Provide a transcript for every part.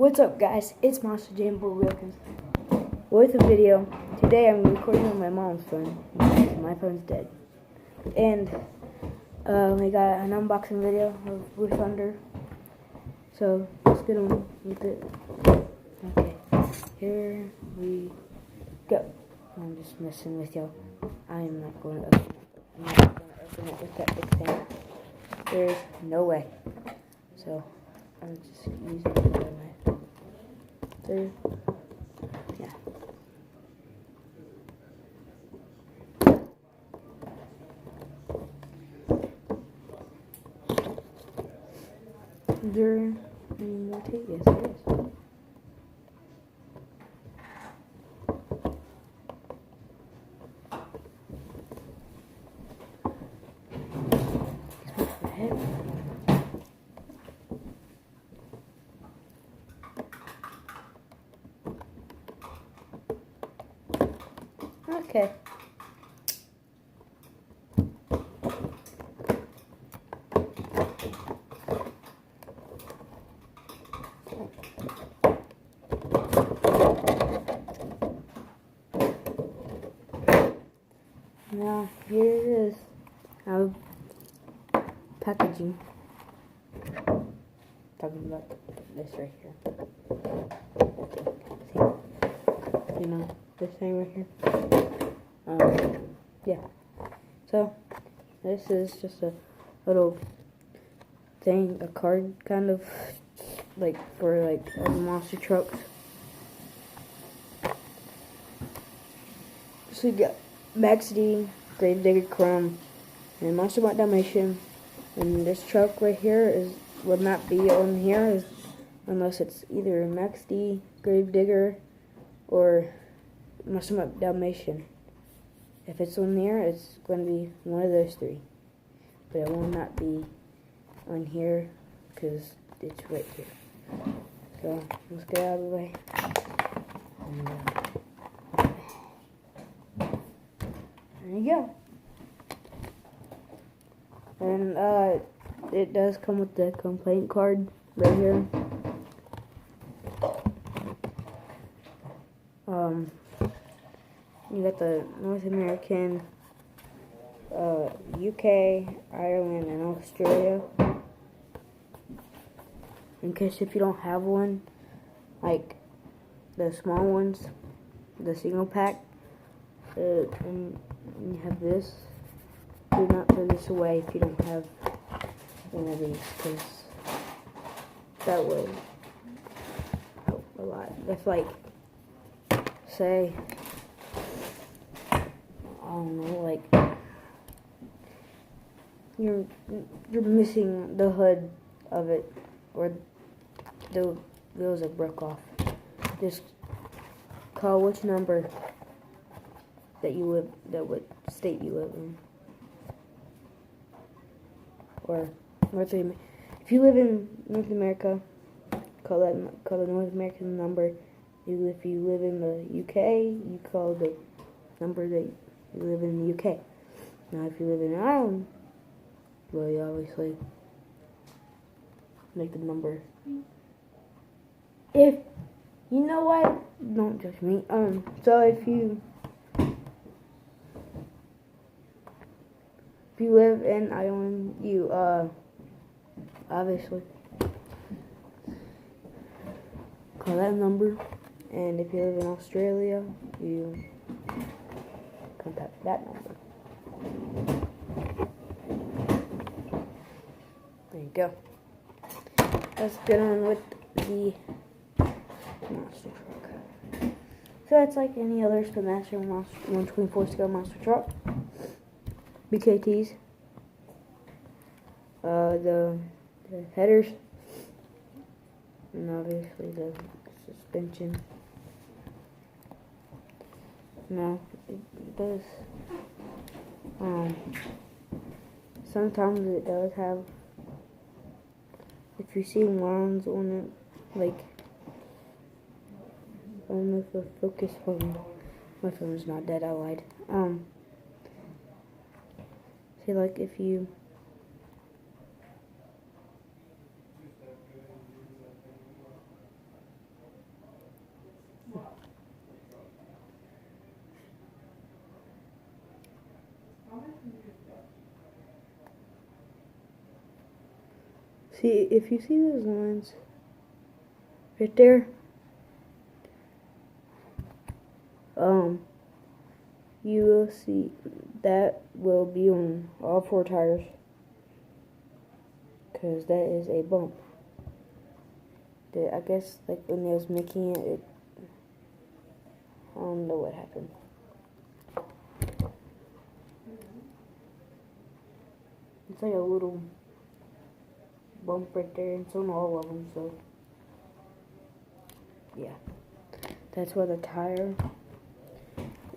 What's up, guys? It's Monster Jambo Wilkins with a video. Today I'm recording on my mom's phone. My phone's dead. And we got an unboxing video of Blue Thunder. So let's get on with it. Okay, here we go. I'm just messing with y'all. I'm not going to open it. I'm not going to open it with that big thing. There's no way. So I'm just using it for my there. Yeah. Is there any more tape? Yes, there is. Okay. Now here it is. Our packaging. Talking about this right here. See? You know, this thing right here. Yeah. So this is just a little thing, a card kind of like for like monster trucks. So you got Max D, Gravedigger Chrome, and Monster Mutt Dalmatian. And this truck right here would not be on here unless it's either Max D, Gravedigger, or Monster Mutt Dalmatian. If it's on there, it's going to be one of those three. But it will not be on here because it's right here. So let's get out of the way. And, there you go. And it does come with the complaint card right here. You got the North American, UK, Ireland, and Australia. In case if you don't have one, like the small ones, the single pack, and you have this, do not throw this away if you don't have one of these, because that would help a lot. If like, say, I don't know, like you're missing the hood of it, or the wheels are broke off. Just call which number that would state you live in, or if you live in North America, call the North American number. If you live in the UK, you call the number that you live in the UK. Now, if you live in Ireland, well, you obviously make the number. If you know what, don't judge me. So if you live in Ireland, you obviously call that number, and if you live in Australia, you contact that number. There you go. Let's get on with the monster truck. So it's like any other SpinMasters 124 scale monster truck. BKTs. The headers. And obviously the suspension. No, it does. Sometimes it does have, if you see lines on it, like, I don't know if the focus phone, my phone's not dead, I lied. See, like, if you See, if you see those lines right there, you will see that will be on all 4 tires, because that is a bump. I guess like when they was making it, I don't know what happened. It's like a little bump right there. It's on all of them, so yeah. That's why the tire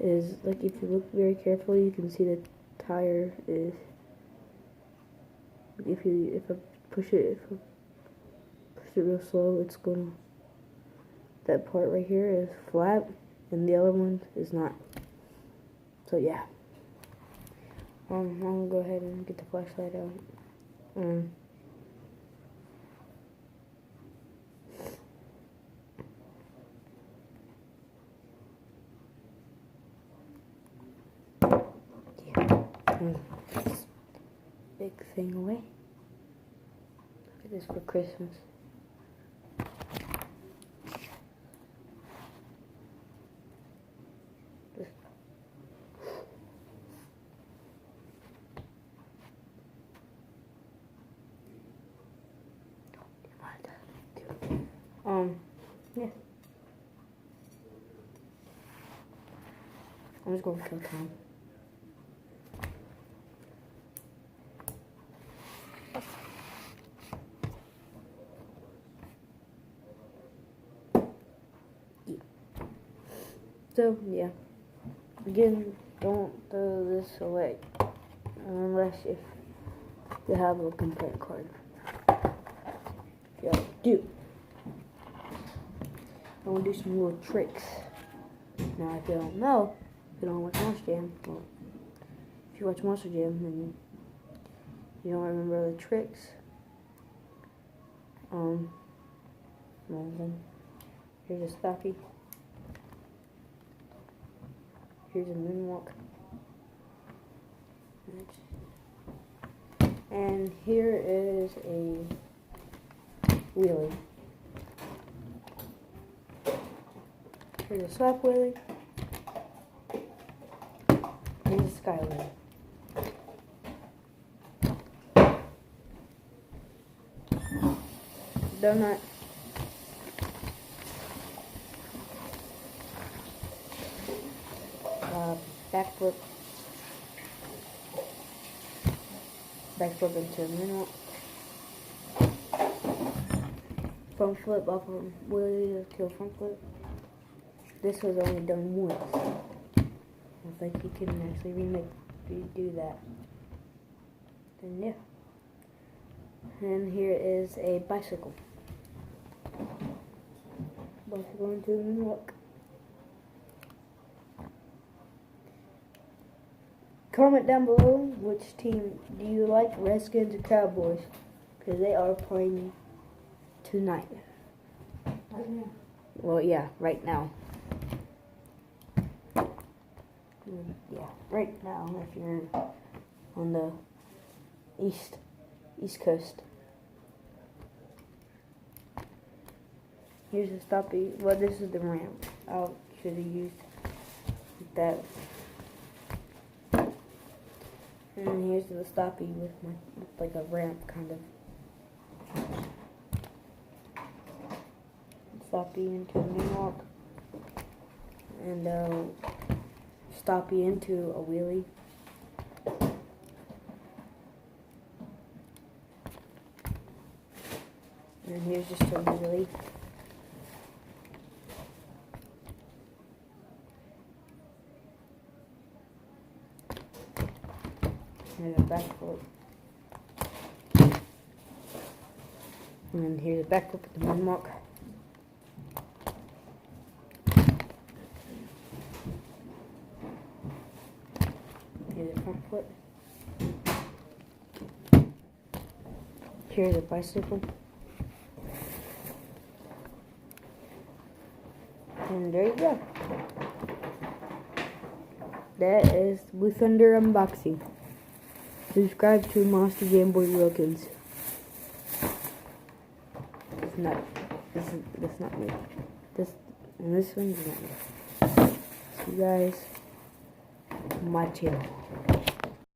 is, like, if you look very carefully, you can see the tire is, if I push it real slow, it's gonna, that part right here is flat, and the other one is not. So yeah. I'm gonna go ahead and get the flashlight out. This big thing away. Look at this for Christmas. Yeah. I'm just gonna kill time. So, yeah. Again, don't throw this away unless if you have a complaint card. Yeah, do. I'm gonna do some little tricks. Now, if you don't know, if you don't watch Monster Jam, well, if you watch Monster Jam and you don't remember the tricks, here's a stocky. Here's a moonwalk. And here is a wheelie. Here's a slap wheelie. Here's a sky wheelie. Donut. Backflip. Backflip into a moonwalk. Front flip off of wheelie to a front flip. This was only done once. I think you can actually redo that. And yeah. And here is a bicycle. Bicycle into a moonwalk. Comment down below which team do you like, Redskins or Cowboys, because they are playing tonight. Right now. Well, yeah, right now. Yeah, right now if you're on the East Coast. Here's the stoppie. Well, this is the ramp. I should have used that. And here's the stoppie with like a ramp kind of. Stoppie into a moonwalk. And stoppie into a wheelie. And here's just a wheelie. Here's a backflip. And here's a backflip with the moonwalk. Here's a front flip. Here's a bicycle. And there you go. That is Blue Thunder unboxing. Subscribe to Monster Jam Boy Wilkins. It's not. This not me. And this one's not me. See you guys, my channel.